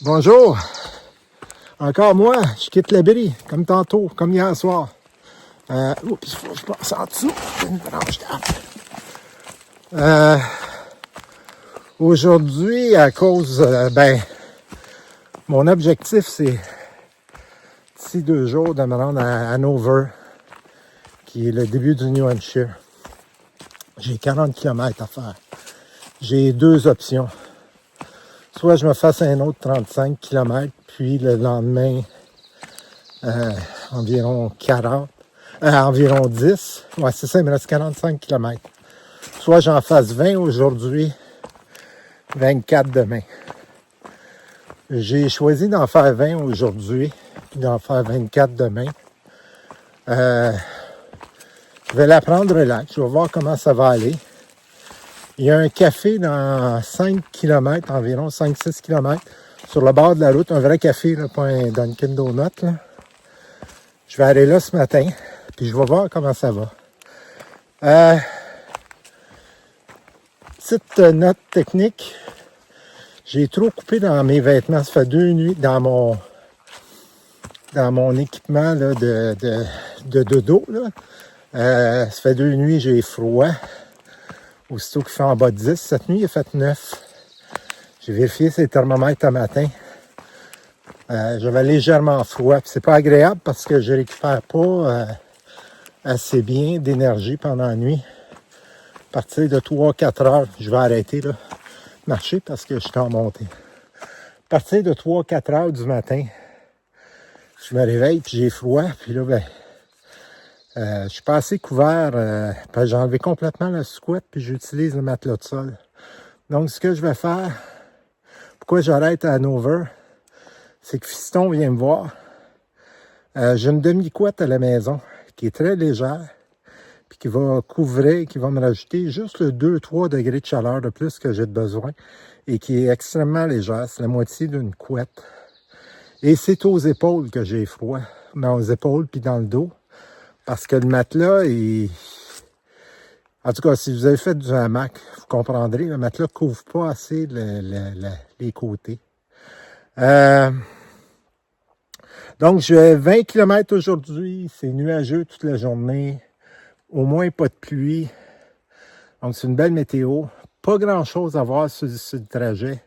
Bonjour. Encore moi, je quitte l'abri, comme tantôt, comme hier soir. Oups, faut que je passe en dessous. Une branche d'arbre. Aujourd'hui, à cause, mon objectif, c'est d'ici 2 jours de me rendre à Hanover, qui est le début du New Hampshire. J'ai 40 km à faire. J'ai 2 options. Soit je me fasse un autre 35 km, puis le lendemain, environ 40, environ 10. Ouais, c'est ça, il me reste 45 km. Soit j'en fasse 20 aujourd'hui, 24 demain. J'ai choisi d'en faire 20 aujourd'hui, puis d'en faire 24 demain. Je vais la prendre relax, je vais voir comment ça va aller. Il y a un café dans 5 km, environ 5-6 km, sur le bord de la route, un vrai café, là, pas un Dunkin' Donut. Là. Je vais aller là ce matin, puis je vais voir comment ça va. Petite note technique, j'ai trop coupé dans mes vêtements, ça fait 2 nuits dans mon équipement là, de dodo. Là. Ça fait 2 nuits, j'ai froid. Aussitôt qu'il fait en bas de 10, cette nuit, il a fait 9. J'ai vérifié ces thermomètres ce matin. J'avais légèrement froid. C'est pas agréable parce que je récupère pas assez bien d'énergie pendant la nuit. À partir de 3-4 heures, je vais arrêter là, de marcher parce que je suis en montée. À partir de 3-4 heures du matin, je me réveille puis j'ai froid. Puis là, je suis pas assez couvert, parce que j'ai enlevé complètement le squat puis j'utilise le matelas de sol. Donc, ce que je vais faire, pourquoi j'arrête à Hanover, c'est que Fiston vient me voir. J'ai une demi-couette à la maison qui est très légère puis qui va couvrir, qui va me rajouter juste le 2-3 degrés de chaleur de plus que j'ai besoin et qui est extrêmement légère. C'est la moitié d'une couette. Et c'est aux épaules que j'ai froid, mais aux épaules puis dans le dos. Parce que le matelas, en tout cas, si vous avez fait du hamac, vous comprendrez, le matelas ne couvre pas assez les côtés. Donc, je vais 20 km aujourd'hui. C'est nuageux toute la journée. Au moins, pas de pluie. Donc, c'est une belle météo. Pas grand-chose à voir sur le trajet.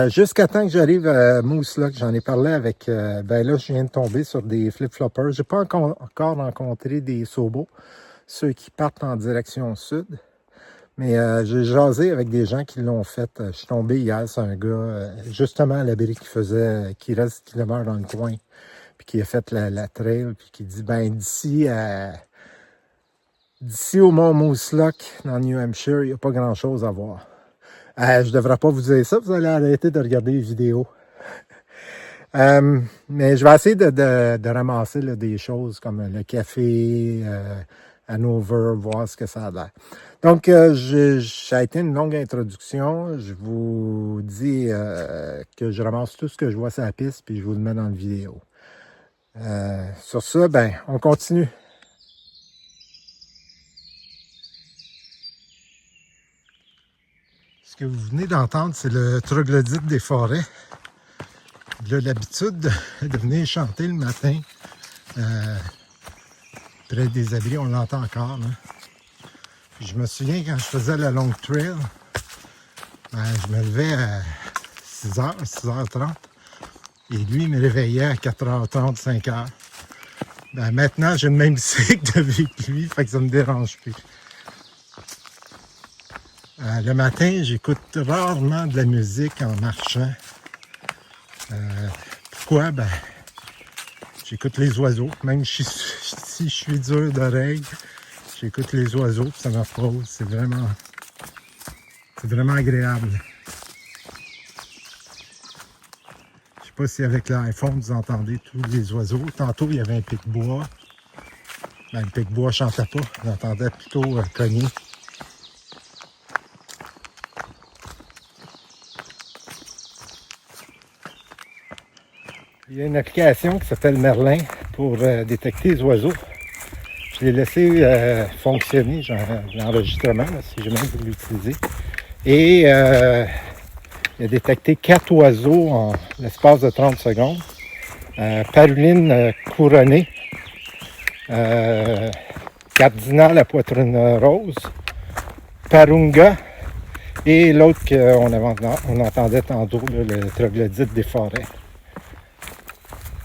Jusqu'à temps que j'arrive à Moose Lock, j'en ai parlé avec... là, je viens de tomber sur des flip-floppers. J'ai pas encore rencontré des sobos, ceux qui partent en direction sud. Mais j'ai jasé avec des gens qui l'ont fait. Je suis tombé hier sur un gars, justement à l'abri qui demeure dans le coin, puis qui a fait la trail, puis qui dit, d'ici au mont Moose Lock, dans le New Hampshire, il n'y a pas grand-chose à voir. Je ne devrais pas vous dire ça, vous allez arrêter de regarder les vidéos. Mais je vais essayer de ramasser là, des choses comme le café, Hanover, voir ce que ça a l'air. Donc, ça a été une longue introduction. Je vous dis que je ramasse tout ce que je vois sur la piste, puis je vous le mets dans la vidéo. Sur ça, on continue. Ce que vous venez d'entendre, c'est le troglodyte des forêts. Il a l'habitude de venir chanter le matin près des abris. On l'entend encore. Là. Je me souviens quand je faisais la long trail, je me levais à 6h, 6h30. Et lui, il me réveillait à 4h30, 5h. Maintenant, j'ai le même cycle de vie que lui, fait que ça me dérange plus. Le matin, j'écoute rarement de la musique en marchant. Pourquoi? J'écoute les oiseaux. Même si je suis dur d'oreille, j'écoute les oiseaux, puis ça me repose. C'est vraiment agréable. Je sais pas si avec l'iPhone, vous entendez tous les oiseaux. Tantôt, il y avait un pic-bois. Le pic-bois ne chantait pas. J'entendais plutôt cogner. Il y a une application qui s'appelle Merlin pour détecter les oiseaux. Je l'ai laissé fonctionner, l'enregistrement, si jamais vous l'utilisez. Et Il a détecté 4 oiseaux en l'espace de 30 secondes. Paruline couronnée, cardinal à poitrine rose, parunga et l'autre qu'on entendait tantôt, là, le troglodyte des forêts.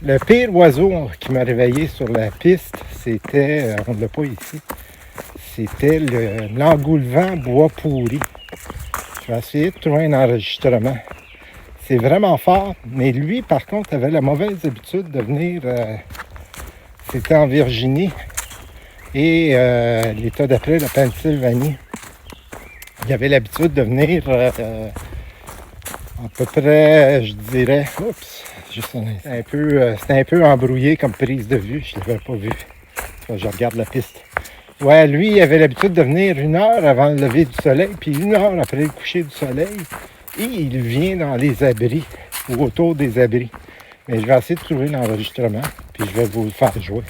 Le pire oiseau qui m'a réveillé sur la piste, c'était, on ne l'a pas ici, c'était l'engoulevent bois pourri. Je vais essayer de trouver un enregistrement. C'est vraiment fort, mais lui, par contre, avait la mauvaise habitude de venir, c'était en Virginie, et l'État d'après, la Pennsylvanie. Il avait l'habitude de venir à peu près, je dirais, c'était un peu embrouillé comme prise de vue, je ne l'avais pas vu. Je regarde la piste. Ouais, lui, il avait l'habitude de venir 1 heure avant le lever du soleil, puis 1 heure après le coucher du soleil, et il vient dans les abris, ou autour des abris. Mais je vais essayer de trouver l'enregistrement, puis je vais vous le faire jouer.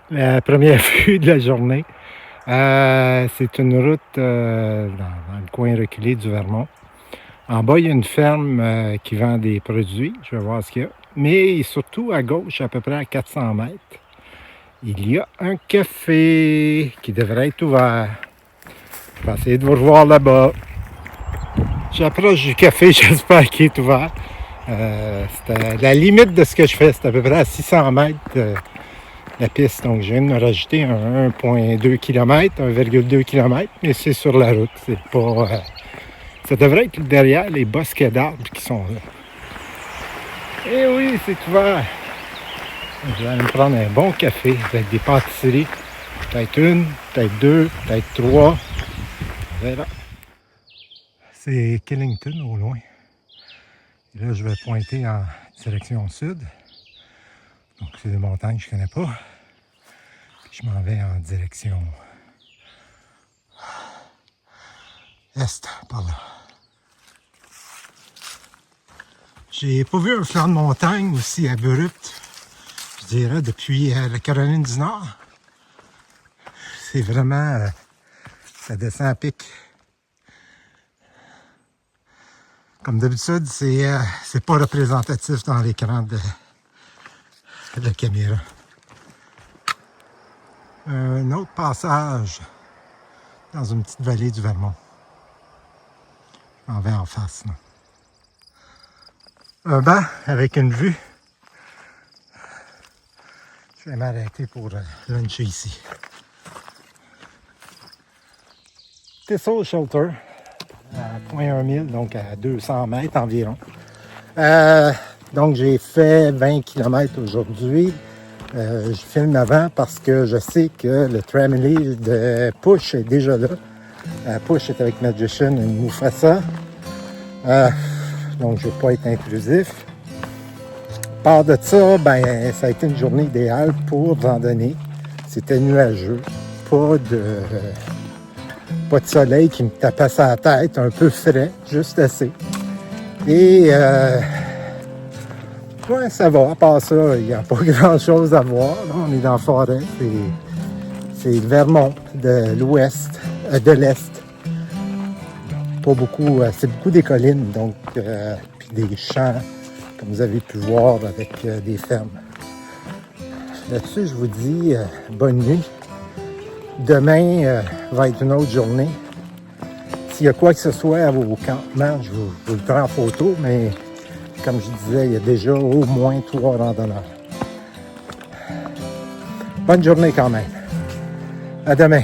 La première vue de la journée, c'est une route dans le coin reculé du Vermont. En bas, il y a une ferme qui vend des produits, je vais voir ce qu'il y a. Mais surtout à gauche, à peu près à 400 mètres, il y a un café qui devrait être ouvert. Je vais essayer de vous revoir là-bas. J'approche du café, j'espère qu'il est ouvert. C'est à la limite de ce que je fais, c'est à peu près à 600 mètres. La piste, donc je viens de me rajouter un 1,2 km, 1,2 km, mais c'est sur la route, c'est pas... ça devrait être derrière les bosquets d'arbres qui sont là. Eh oui, c'est ouvert! Je vais aller me prendre un bon café avec des pâtisseries, peut-être 1, peut-être 2, peut-être 3, on verra. C'est Killington au loin. Et là, je vais pointer en direction sud. Donc, c'est des montagnes que je ne connais pas. Puis, je m'en vais en direction est, par là. J'ai pas vu un flanc de montagne aussi abrupt, je dirais, depuis la Caroline du Nord. C'est vraiment... ça descend à pic. Comme d'habitude, c'est pas représentatif dans l'écran de la caméra. Un autre passage dans une petite vallée du Vermont. Je m'en vais en face, là. Un banc avec une vue. Je vais m'arrêter pour luncher ici. Thistle Shelter, à 0.1 mille, donc à 200 mètres environ. Donc j'ai fait 20 km aujourd'hui. Je filme avant parce que je sais que le Tramily de Push est déjà là. Push est avec Magician et Mufasa. Donc je ne veux pas être intrusif. Part de ça, ben, ça a été une journée idéale pour randonner. C'était nuageux, pas de soleil qui me tapait sur la tête, un peu frais, juste assez. Et ouais, ça va, à part ça, il n'y a pas grand-chose à voir. Là, on est dans la forêt, c'est le Vermont de l'ouest, de l'est. Pas beaucoup, c'est beaucoup des collines, donc, puis des champs, comme vous avez pu voir, avec des fermes. Là-dessus, je vous dis bonne nuit. Demain va être une autre journée. S'il y a quoi que ce soit au campement, je vous le prends en photo, mais comme je disais, il y a déjà au moins 3 randonneurs. Bonne journée quand même. À demain.